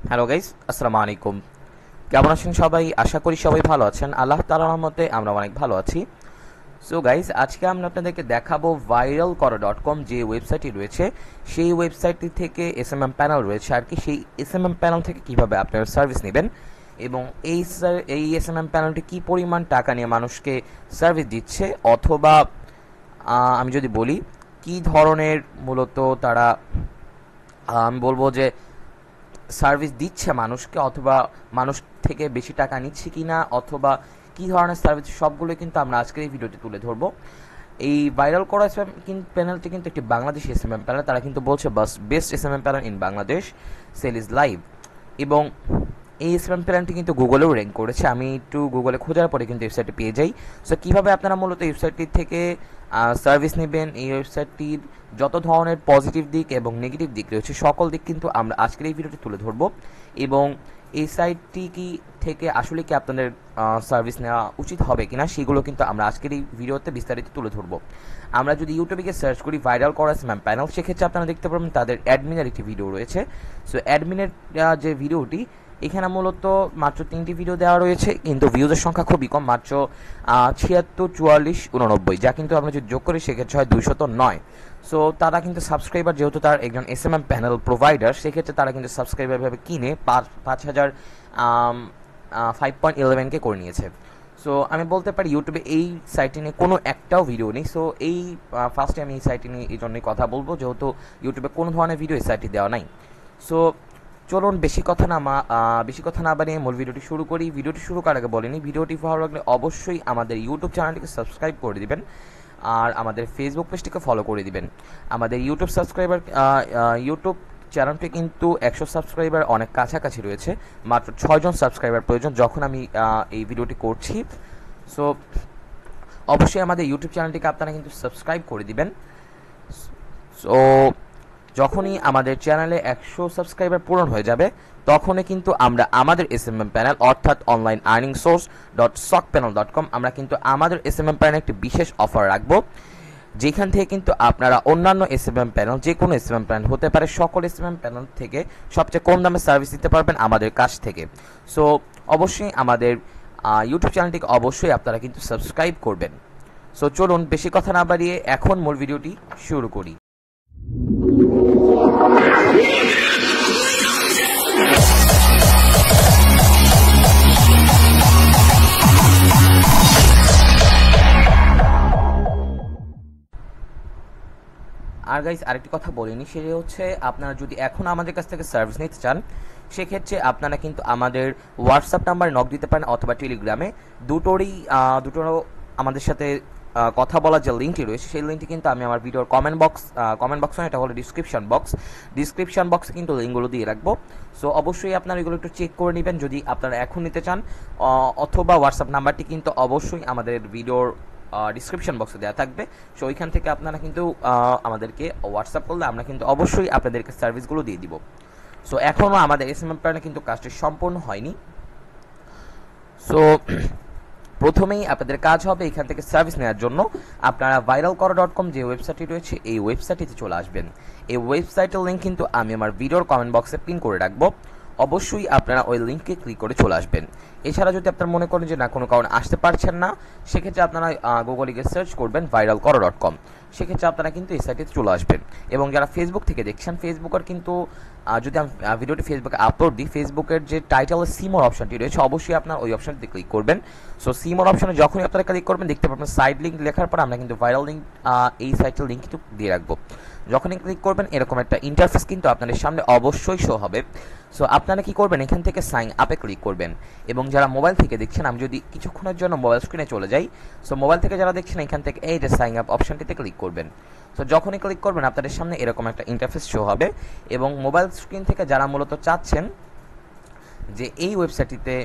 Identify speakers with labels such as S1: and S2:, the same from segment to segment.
S1: Hello guys, আসসালামু আলাইকুম। কেমন আছেন সবাই? আশা করি সবাই ভালো আছেন। আল্লাহ তাআলার রহমতে আমরা অনেক ভালো আছি। সো গাইস, আজকে আমরা আপনাদেরকে দেখাবো viralkoro.com যে ওয়েবসাইটটি রয়েছে, সেই ওয়েবসাইটটি থেকে এসএমএম প্যানেল রয়েছে আর কি, সেই এসএমএম প্যানেল থেকে কিভাবে আপনারা সার্ভিস নেবেন এবং এই এসএমএম প্যানেলটি কি পরিমাণ টাকা নিয়ে মানুষকে সার্ভিস দিচ্ছে, অথবা আমি যদি বলি কি ধরনের মূলত তারা আমি বলবো যে সার্ভিস দিচ্ছে মানুষকে, অথবা মানুষ থেকে বেশি টাকা নিচ্ছে কিনা, অথবা কী ধরনের সার্ভিস, সবগুলো কিন্তু আমরা আজকের এই ভিডিওতে তুলে ধরবো। এই ভাইরাল করা এসএমএম প্যানেলটি কিন্তু একটি বাংলাদেশি এসএমএম প্যানেল। তারা কিন্তু বলছে best SMM panel in Bangladesh, sale is live. এবং এই এসএমএম প্যানেলটি কিন্তু গুগলেও র্যাঙ্ক করেছে। আমি একটু গুগলে খোঁজার পরে কিন্তু ওয়েবসাইটটি পেয়ে যাই। সো কীভাবে আপনারা মূলত ওয়েবসাইটটি থেকে সার্ভিস নেবেন, এই ওয়েবসাইটটির যত ধরনের পজিটিভ দিক এবং নেগেটিভ দিক রয়েছে সকল দিক কিন্তু আমরা আজকের এই ভিডিওটি তুলে ধরবো। এবং এই সাইটটি কি থেকে আসলে কি আপনাদের সার্ভিস নেওয়া উচিত হবে কিনা সেগুলো কিন্তু আমরা আজকের এই ভিডিওতে বিস্তারিত তুলে ধরবো। আমরা যদি ইউটিউবে গিয়ে সার্চ করি ভাইরাল করা এসএমএম প্যানেল, সেক্ষেত্রে আপনারা দেখতে পাবেন তাদের অ্যাডমিনের একটি ভিডিও রয়েছে। সো অ্যাডমিনের যে ভিডিওটি, এখানে মূলত মাত্র 3টি ভিডিও দেওয়া রয়েছে, কিন্তু ভিউজের সংখ্যা খুবই কম, মাত্র 76, 44, 89, যা কিন্তু আমরা যদি যোগ করি সেক্ষেত্রে হয় 209। সো তারা কিন্তু সাবস্ক্রাইবার, যেহেতু তার একজন এসএমএম প্যানেল প্রোভাইডার, সেক্ষেত্রে তারা কিন্তু সাবস্ক্রাইবার ভাবে কিনে 5,000 5.11K করে নিয়েছে। সো আমি বলতে পারি ইউটিউবে এই সাইটটি নিয়ে কোনো একটাও ভিডিও নেই। সো এই ফার্স্টে আমি এই সাইটটি নিয়ে এই জন্যই কথা বলবো, যেহেতু ইউটিউবে কোনো ধরনের ভিডিও এই সাইটটি দেওয়া নাই। সো চলুন বেশি কথা না বানিয়ে মূল ভিডিওটি শুরু করি। ভিডিওটি শুরু করার আগে বলিনি, ভিডিওটি ভালো লাগলে অবশ্যই আমাদের ইউটিউব চ্যানেলটিকে সাবস্ক্রাইব করে দিবেন আর আমাদের ফেসবুক পেজটিকে ফলো করে দিবেন। আমাদের ইউটিউব চ্যানেলটি কিন্তু 100 সাবস্ক্রাইবার অনেক কাছাকাছি রয়েছে, মাত্র 6 জন সাবস্ক্রাইবার প্রয়োজন যখন আমি এই ভিডিওটি করছি। সো অবশ্যই আমাদের ইউটিউব চ্যানেলটিকে আপনারা কিন্তু সাবস্ক্রাইব করে দিবেন। সো যখনই আমাদের চ্যানেলে 100 সাবস্ক্রাইবার পূরণ হয়ে যাবে, তখনই কিন্তু আমরা আমাদের এসএমএম প্যানেল অর্থাৎ অনলাইন আর্নিং সোর্স .socpanel.com আমরা কিন্তু আমাদের এসএমএম প্যানেলে একটি বিশেষ অফার রাখবো, যেখান থেকে কিন্তু আপনারা অন্যান্য এসএমএম প্যানেল, যে কোনো এসএমএম প্যানেল হতে পারে, সকল এসএমএম প্যানেল থেকে সবচেয়ে কম দামে সার্ভিস দিতে পারবেন আমাদের কাছ থেকে। সো অবশ্যই আমাদের ইউটিউব চ্যানেলটিকে অবশ্যই আপনারা কিন্তু সাবস্ক্রাইব করবেন। সো চলুন বেশি কথা না বাড়িয়ে এখন মূল ভিডিওটি শুরু করি। আর গাইস, আরেকটি কথা বলিনি, সেটা হচ্ছে আপনারা যদি এখন আমাদের কাছ থেকে সার্ভিস নিতে চান, সেক্ষেত্রে আপনারা কিন্তু আমাদের হোয়াটসঅ্যাপ নাম্বার নক দিতে পারেন অথবা টেলিগ্রামে, দুটোরও আমাদের সাথে কথা বলার যে লিঙ্কটি রয়েছে, সেই লিঙ্কটি কিন্তু আমি আমার ভিডিওর কমেন্ট বক্স এটা হলো ডিসক্রিপশন বক্সে কিন্তু লিঙ্কগুলো দিয়ে রাখবো। সো অবশ্যই আপনারা এগুলো একটু চেক করে নেবেন যদি আপনারা এখন নিতে চান, অথবা হোয়াটসঅ্যাপ নাম্বারটি কিন্তু অবশ্যই আমাদের ভিডিওর ডিসক্রিপশন বক্সে দেওয়া থাকবে। সো ওইখান থেকে আপনারা কিন্তু আমাদেরকে হোয়াটসঅ্যাপ করলে আমরা কিন্তু অবশ্যই আপনাদেরকে সার্ভিসগুলো দিয়ে দিব। সো এখনও আমাদের এসএমএম প্ল্যানে কিন্তু কাজটি সম্পূর্ণ হয়নি। সো প্রথমেই আপনাদের কাজ হবে এখান থেকে সার্ভিস নেওয়ার জন্য আপনারা viralkoro.com যে ওয়েবসাইটটি রয়েছে, এই ওয়েবসাইটটিতে চলে আসবেন। এই ওয়েবসাইটের লিঙ্ক কিন্তু আমি আমার ভিডিওর কমেন্ট বক্সে পিন করে রাখবো, অবশ্যই আপনারা ওই লিঙ্কে ক্লিক করে চলে আসবেন। এছাড়া যদি আপনারা মনে করেন যে না, কোনো কারণে আসতে পারছেন না, সেক্ষেত্রে আপনারা গুগলে গিয়ে সার্চ করবেন viralkoro.com, সেক্ষেত্রে আপনারা কিন্তু এই সাইটে চলে আসবেন। এবং যারা ফেসবুক থেকে দেখছেন, ফেসবুকের কিন্তু যদি আমি ভিডিওটি ফেসবুকে আপলোড দিই, ফেসবুকের যে টাইটেলের সিমোর অপশনটি রয়েছে, অবশ্যই আপনার ওই অপশনটিতে ক্লিক করবেন। সো সিমোর অপশনে যখনই আপনারা ক্লিক করবেন, দেখতে পাবেন সাইড লিঙ্ক লেখার পর আমরা কিন্তু ভাইরাল লিঙ্ক, এই সাইটের লিঙ্ক কিন্তু দিয়ে রাখবো। যখনই ক্লিক করবেন এরকম একটা ইন্টারফেস কিন্তু আপনাদের সামনে অবশ্যই শো হবে। সো আপনারা কি করবেন, এখান থেকে সাইন আপে ক্লিক করবেন। এবং যারা মোবাইল থেকে দেখছেন, আমি যদি কিছুক্ষণের জন্য মোবাইল স্ক্রিনে চলে যাই, সো মোবাইল থেকে যারা দেখছেন এখান থেকে এই যে সাইন আপ অপশনটিতে ক্লিক করবেন। সো যখনই ক্লিক করবেন আপনাদের সামনে এরকম একটা ইন্টারফেস শো হবে। এবং মোবাইল স্ক্রিন থেকে যারা মূলত চাচ্ছেন যে এই ওয়েবসাইটটিতে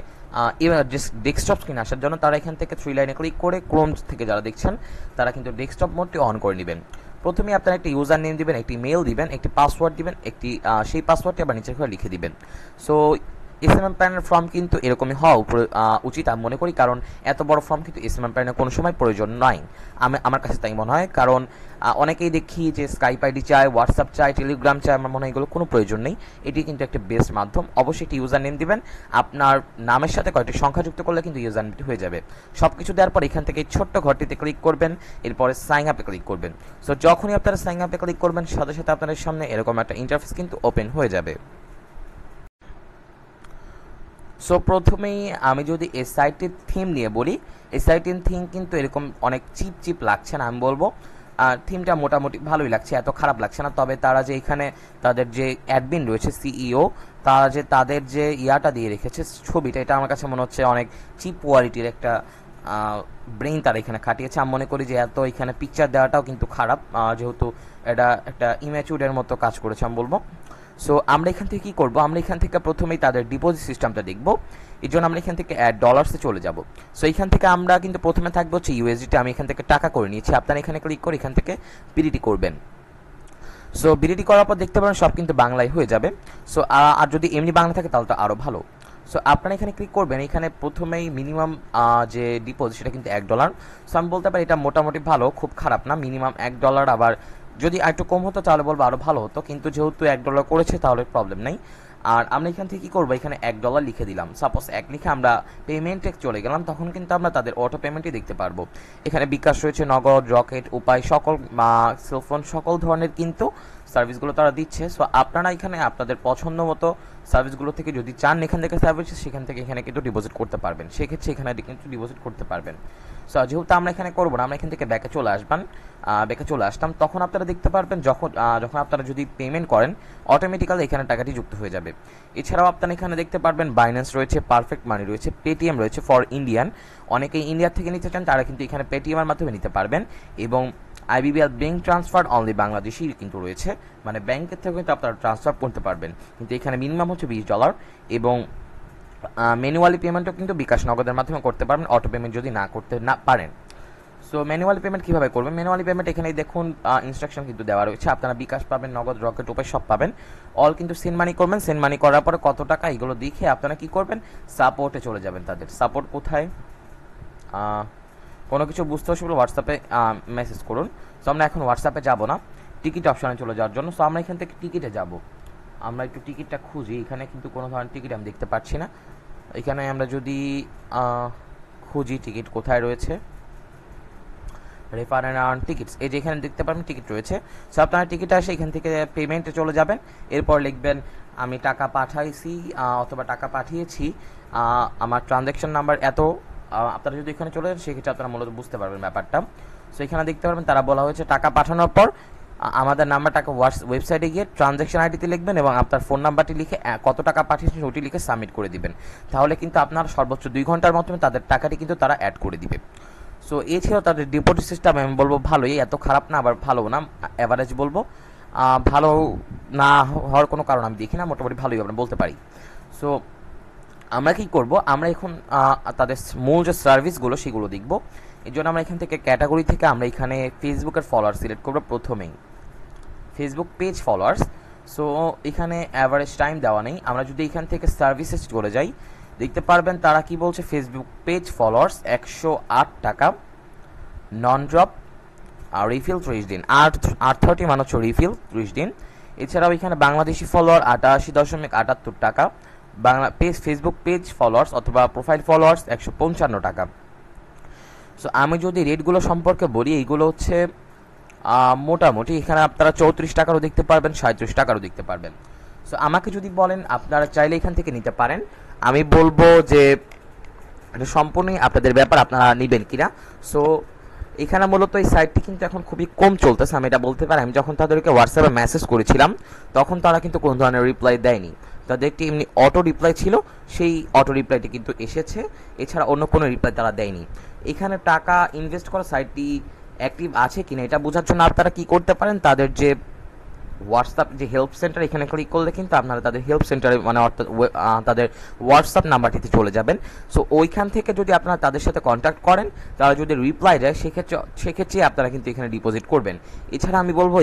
S1: ডেস্কটপ স্ক্রিন আসার জন্য, তারা এখান থেকে 3 লাইনে ক্লিক করে ক্রোম থেকে যারা দেখছেন তারা কিন্তু ডেস্কটপ মোডটি অন করে নেবেন। প্রথমে আপনারা একটি ইউজার নেম দিবেন, একটি মেল দিবেন, একটি পাসওয়ার্ড দিবেন, সেই পাসওয়ার্ডটি আবার নিচে করে লিখে দিবেন। সো এসএমএম প্ল্যানের ফর্ম কিন্তু এরকমই হওয়া উচিত আমি মনে করি, কারণ এত বড় ফর্ম কিন্তু এসএমএম প্ল্যানের কোনো সময় প্রয়োজন নয়। আমার কাছে তাই মনে হয়, কারণ অনেকেই দেখি যে স্কাইপ আইডি চায়, হোয়াটসঅ্যাপ চায়, টেলিগ্রাম চায়। আমার মনে হয় এগুলো কোনো প্রয়োজন নেই। এটি কিন্তু একটা বেস্ট মাধ্যম। অবশ্যই একটি ইউজার নেম দিবেন, আপনার নামের সাথে কয়েকটি সংখ্যা যুক্ত করলে কিন্তু ইউজার নেমটি হয়ে যাবে। সব কিছু দেওয়ার পর এখান থেকে ছোট্ট ঘরটিতে ক্লিক করবেন, এরপরে সাইন আপে ক্লিক করবেন। সো যখনই আপনারা সাইন আপে ক্লিক করবেন, সাথে সাথে আপনাদের সামনে এরকম একটা ইন্টারফেস কিন্তু ওপেন হয়ে যাবে। সো প্রথমেই আমি যদি এই সাইটের থিম নিয়ে বলি, এই সাইটের থিম কিন্তু এরকম অনেক চিপ লাগছে না, আমি বলবো থিমটা মোটামুটি ভালোই লাগছে, এত খারাপ লাগছে না। তবে তারা যে এখানে তাদের যে অ্যাডমিন রয়েছে, সিইও, তারা যে তাদের যে ইয়াটা দিয়ে রেখেছে ছবিটা, এটা আমার কাছে মনে হচ্ছে অনেক চিপ কোয়ালিটির একটা ব্রেইন তারা এখানে খাটিয়েছে। আমি মনে করি যে এত এখানে পিকচার দেওয়াটাও কিন্তু খারাপ, যেহেতু এটা একটা ইম্যাচুরের মতো কাজ করেছে আমি বলবো। সো আমরা এখান থেকে কী করবো, আমরা এখান থেকে প্রথমেই তাদের ডিপোজিট সিস্টেমটা দেখব। এই জন্য আমরা এখান থেকে ডলার্সে চলে যাব। সো এখান থেকে আমরা কিন্তু প্রথমে থাকবো হচ্ছে ইউএসডিতে। আমি এখান থেকে টাকা করে নিয়েছি, আপনারা এখানে ক্লিক করে এখান থেকে বিডিটি করবেন। সো বিডিটি করার পর দেখতে পাবেন সব কিন্তু বাংলায় হয়ে যাবে। সো আর যদি এমনি বাংলা থাকে তাহলে তো আরও ভালো। সো আপনারা এখানে ক্লিক করবেন, এখানে প্রথমেই মিনিমাম যে ডিপোজিট সেটা কিন্তু $1। সো আমি বলতে পারি এটা মোটামুটি ভালো, খুব খারাপ না। মিনিমাম $1, আবার যদি একটু কম হতো তাহলে বলবো আরও ভালো হতো, কিন্তু যেহেতু $1 করেছে তাহলে প্রবলেম নেই। আর আমরা এখান থেকে কী করবো, এখানে $1 লিখে দিলাম। সাপোজ 1 লিখে আমরা পেমেন্টে চলে গেলাম, তখন কিন্তু আমরা তাদের অটো পেমেন্টই দেখতে পারবো। এখানে বিকাশ রয়েছে, নগদ, রকেট, উপায়, সকল সেলফোন, সকল ধরনের কিন্তু সার্ভিসগুলো তারা দিচ্ছে। সো আপনারা এখানে আপনাদের পছন্দ মতো সার্ভিসগুলো থেকে যদি চান এখান থেকে সার্ভিস, সেখান থেকে এখানে কিন্তু ডিপোজিট করতে পারবেন। সেক্ষেত্রে এখানে কিন্তু ডিপোজিট করতে পারবেন। সো যেহেতু আমরা এখানে করবো না, আমরা এখান থেকে ব্যাকে চলে আসতাম, তখন আপনারা দেখতে পারবেন যখন আপনারা যদি পেমেন্ট করেন অটোমেটিক্যালি এখানে টাকাটি যুক্ত হয়ে যাবে। এছাড়াও আপনারা এখানে দেখতে পারবেন বাইন্যান্স রয়েছে, পারফেক্ট মানি রয়েছে, পেটিএম রয়েছে ফর ইন্ডিয়ান। অনেকেই ইন্ডিয়া থেকে নিতে চান, তারা কিন্তু এখানে পেটিএমের মাধ্যমে নিতে পারবেন। এবং IBBL bank transfer only Bangladeshi কিন্তু রয়েছে, মানে ব্যাংকের থেকে কিন্তু আপনারা ট্রান্সফার করতে পারবেন, কিন্তু এখানে মিনিমাম হচ্ছে $20। এবং ম্যানুয়ালি পেমেন্টও কিন্তু বিকাশ নগদের মাধ্যমে করতে পারবেন, অটো পেমেন্ট যদি না করতে না পারেন। সো ম্যানুয়ালি পেমেন্ট কীভাবে করবেন, ম্যানুয়ালি পেমেন্ট এখানে দেখুন ইনস্ট্রাকশন কিন্তু দেওয়া রয়েছে। আপনারা বিকাশ পাবেন, নগদ, রকেট, উপায় সব পাবেন। অল কিন্তু সেন্ড মানি করবেন। সেন্ড মানি করার পরে কত টাকা এগুলো দেখে আপনারা কি করবেন, সাপোর্টে চলে যাবেন। তাদের সাপোর্ট কোথায়, কোনো কিছু বুঝতে অসুবিধা হোয়াটসঅ্যাপে মেসেজ করুন। সো আমরা এখন হোয়াটসঅ্যাপে যাব না, টিকিট অপশানে চলে যাওয়ার জন্য। সো আমরা এখান থেকে টিকিটে যাব। আমরা একটু টিকিটটা খুঁজি, এখানে কিন্তু কোনো ধরনের টিকিট আমি দেখতে পাচ্ছি না। এখানে আমরা যদি খুঁজি টিকিট কোথায় রয়েছে, রেফার অ্যান্ড আর্ন টিকিটস, এই যে এখানে দেখতে পাবেন টিকিট রয়েছে। সো আপনারা টিকিট আসে এখান থেকে পেমেন্টে চলে যাবেন। এরপর লিখবেন আমি টাকা পাঠাইছি অথবা টাকা পাঠিয়েছি, আমার ট্রানজ্যাকশন নাম্বার এত। আপনারা যদি এখানে চলে যান সেক্ষেত্রে আপনারা মূলত বুঝতে পারবেন ব্যাপারটা। সো এখানে দেখতে পারবেন তারা বলা হয়েছে টাকা পাঠানোর পর আমাদের নাম্বারটাকে ওয়েবসাইটে গিয়ে ট্রানজ্যাকশন আইডিতে লিখবেন এবং আপনার ফোন নাম্বারটি লিখে কত টাকা পাঠিয়েছেন ওটি লিখে সাবমিট করে দিবেন। তাহলে কিন্তু আপনার সর্বোচ্চ 2 ঘন্টার মাধ্যমে তাদের টাকাটি কিন্তু তারা অ্যাড করে দিবে। সো এই ছিল তাদের ডিপোজিট সিস্টেম। আমি বলবো ভালোই, এত খারাপ না আবার ভালো না, অ্যাভারেজ বলবো। ভালো না হওয়ার কোনো কারণ আমি দেখি না, মোটামুটি ভালোই আমরা বলতে পারি। সো আমরা কি করব, আমরা এখন তাদের মূল যে সার্ভিসগুলো সেগুলো দেখব। এই জন্য আমরা এখান থেকে ক্যাটাগরি থেকে আমরা এখানে ফেসবুকের ফলোয়ার সিলেক্ট করবো প্রথমেই, ফেসবুক পেজ ফলোয়ার্স। সো এখানে অ্যাভারেজ টাইম দেওয়া নেই। আমরা যদি এখান থেকে সার্ভিসেস চলে যাই দেখতে পারবেন তারা কি বলছে, ফেসবুক পেজ ফলোয়ার্স 108 টাকা, নন ড্রপ, আর রিফিল 30 দিন, 830 মানে হচ্ছে রিফিল 30 দিন। এছাড়াও এখানে বাংলাদেশি ফলোয়ার 88.78 টাকা, ফেসবুক পেজ ফলোয়ার্স অথবা প্রোফাইল ফলোয়ার্স 155 টাকা। সো আমি যদি রেটগুলো সম্পর্কে বলি, এইগুলো হচ্ছে মোটামুটি এখানে আপনারা 34 টাকারও দেখতে পারবেন, 37 টাকারও দেখতে পারবেন। সো আমাকে যদি বলেন আপনারা চাইলে এখান থেকে নিতে পারেন, আমি বলবো যে এটা সম্পূর্ণই আপনাদের ব্যাপার, আপনারা নেবেন কিনা। সো এখানে মূলত এই সাইটটি কিন্তু এখন খুবই কম চলতেছে, আমি এটা বলতে পারি। আমি যখন তাদেরকে হোয়াটসঅ্যাপে মেসেজ করেছিলাম তখন তারা কিন্তু কোনো ধরনের রিপ্লাই দেয়নি, তাদের একটি এমনি অটো রিপ্লাই ছিল, সেই অটো রিপ্লাইটি কিন্তু এসেছে, এছাড়া অন্য কোনো রিপ্লাই তারা দেয়নি। এখানে টাকা ইনভেস্ট করা সাইটটি অ্যাক্টিভ আছে কিনা এটা বোঝার জন্য আপনারা কি করতে পারেন, তাদের যে হোয়াটসঅ্যাপ যে হেল্প সেন্টার, এখানে ক্লিক করলে কিন্তু আপনারা তাদের হেল্প সেন্টারে মানে অর্থাৎ তাদের হোয়াটসঅ্যাপ নাম্বারটিতে চলে যাবেন। সো ওইখান থেকে যদি আপনারা তাদের সাথে কন্ট্যাক্ট করেন, তারা যদি রিপ্লাই দেয় সেক্ষেত্রে আপনারা কিন্তু এখানে ডিপোজিট করবেন। এছাড়া আমি বলবো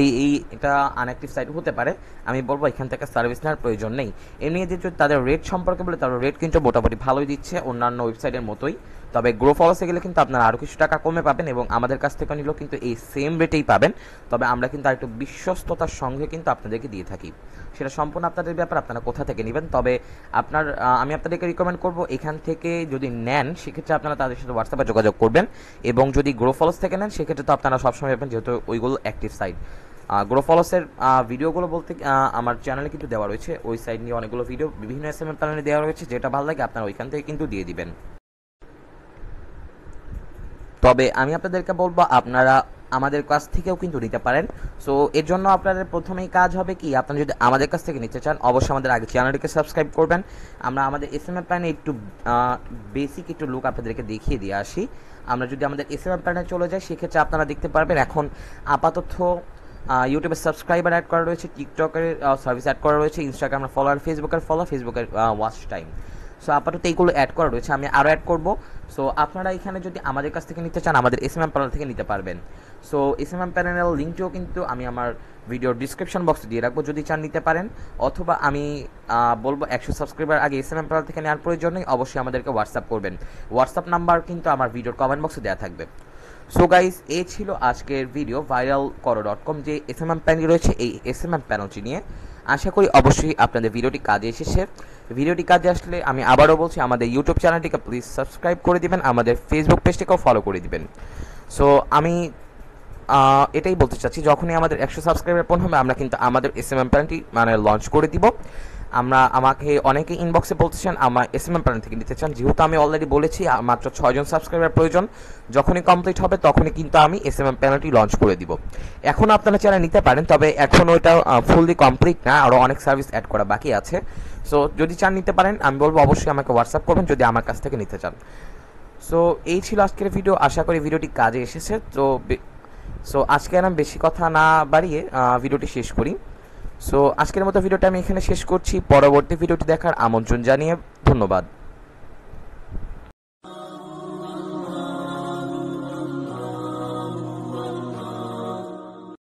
S1: এটা আনঅ্যাক্টিভ সাইট হতে পারে, আমি বলবো এখান থেকে সার্ভিস নেওয়ার প্রয়োজন নেই। এমনি যদি তাদের রেট সম্পর্কে বলে, তাদের রেট কিন্তু মোটামুটি ভালোই দিচ্ছে অন্যান্য ওয়েবসাইটের মতোই। তবে গ্রো ফলোসে গেলে কিন্তু আপনারা আরও কিছু টাকা কমে পাবেন এবং আমাদের কাছ থেকে নিলেও কিন্তু এই সেম রেটেই পাবেন। তবে আমরা কিন্তু আরেকটু বিশ্বস্ততার সঙ্গে কিন্তু আপনাদেরকে দিয়ে থাকি, সেটা সম্পূর্ণ আপনাদের ব্যাপার, আপনারা কোথা থেকে নেবেন। তবে আমি আপনাদেরকে রিকমেন্ড করব এখান থেকে যদি নেন সেক্ষেত্রে আপনারা তাদের সাথে হোয়াটসঅ্যাপে যোগাযোগ করবেন, এবং যদি গ্রো ফলোস থেকে নেন সেক্ষেত্রে তো আপনারা সবসময় পাবেন, যেহেতু ওইগুলো অ্যাক্টিভ সাইট। গ্রো ফলোসের ভিডিওগুলো বলতে আমার চ্যানেলে কিন্তু দেওয়া রয়েছে, ওই সাইট নিয়ে অনেকগুলো ভিডিও বিভিন্ন এসএমএম প্ল্যানে দেওয়া রয়েছে, যেটা ভালো লাগে আপনারা ওইখান থেকে কিন্তু দিয়ে দিবেন। তবে আমি আপনাদেরকে বলবো আপনারা আমাদের কাছ থেকেও কিন্তু নিতে পারেন। সো এর জন্য আপনাদের প্রথমেই কাজ হবে কি, আপনারা যদি আমাদের কাছ থেকে নিতে চান অবশ্যই আমাদের আগে চ্যানেলটিকে সাবস্ক্রাইব করবেন। আমরা আমাদের এসএমএম প্ল্যানে একটু বেসিক একটু লুক আপনাদেরকে দেখিয়ে দিয়ে আসি। আমরা যদি আমাদের এসএমএম প্ল্যানে চলে যাই সেক্ষেত্রে আপনারা দেখতে পারবেন এখন আপাতত ইউটিউবের সাবস্ক্রাইবার অ্যাড করা রয়েছে, টিকটকের সার্ভিস অ্যাড করা রয়েছে, ইনস্টাগ্রামের ফলোয়ার, ফেসবুকের ওয়াচ টাইম। সো আপাতত এইগুলো অ্যাড করা রয়েছে, আমি আরও অ্যাড করব। সো আপনারা এখানে যদি আমাদের কাছ থেকে নিতে চান আমাদের এসএমএম প্যানেল থেকে নিতে পারবেন। সো এসএমএম প্যানেলের লিঙ্কটিও কিন্তু আমি আমার ভিডিওর ডিসক্রিপশন বক্সে দিয়ে রাখবো, যদি চান নিতে পারেন। অথবা আমি বলবো 100 সাবস্ক্রাইবার আগে এসএমএম প্যানেল থেকে নেওয়ার প্রয়োজন নেই, অবশ্যই আমাদেরকে হোয়াটসঅ্যাপ করবেন। হোয়াটসঅ্যাপ নাম্বার কিন্তু আমার ভিডিওর কমেন্ট বক্সে দেওয়া থাকবে। সো গাইস, এই ছিল আজকের ভিডিও viralkoro.com যে এসএমএম প্যানেল রয়েছে এই এসএমএম প্যানেলটি নিয়ে। আশা করি অবশ্যই আপনাদের ভিডিওটি কাজে এসেছে। ভিডিওটি কাজে আসলে আমি আবারও বলছি আমাদের ইউটিউব চ্যানেলটিকে প্লিজ সাবস্ক্রাইব করে দিবেন, আমাদের ফেসবুক পেজটিকেও ফলো করে দিবেন। সো আমি এটাই বলতে চাচ্ছি, যখনই আমাদের 100 সাবস্ক্রাইবার পূর্ণ হবে আমরা কিন্তু আমাদের এসএমএম প্ল্যানটি মানে লঞ্চ করে দিব। আমাকে অনেকে ইনবক্সে বলতেছেন আমার এসএমএম প্ল্যান থেকে নিতে চান, যেহেতু আমি অলরেডি বলেছি মাত্র 6 জন সাবস্ক্রাইবার প্রয়োজন, যখনই কমপ্লিট হবে তখনই কিন্তু আমি এসএমএম প্ল্যানটি লঞ্চ করে দিব। এখন আপনারা চাইলে নিতে পারেন, তবে এখন ওইটা ফুললি কমপ্লিট না, আরও অনেক সার্ভিস অ্যাড করা বাকি আছে। সো যদি চান নিতে পারেন, আমি বলবো অবশ্যই আমাকে হোয়াটসঅ্যাপ করবেন যদি আমার কাছ থেকে নিতে চান। সো এই ছিল আজকের ভিডিও, আশা করি ভিডিওটি কাজে এসেছে। সো আজকে আমি বেশি কথা না বাড়িয়ে ভিডিওটি শেষ করি। সো আজকের মতো ভিডিওটা আমি এখানে শেষ করছি, পরবর্তী ভিডিওটি দেখার আমন্ত্রণ জানিয়ে ধন্যবাদ।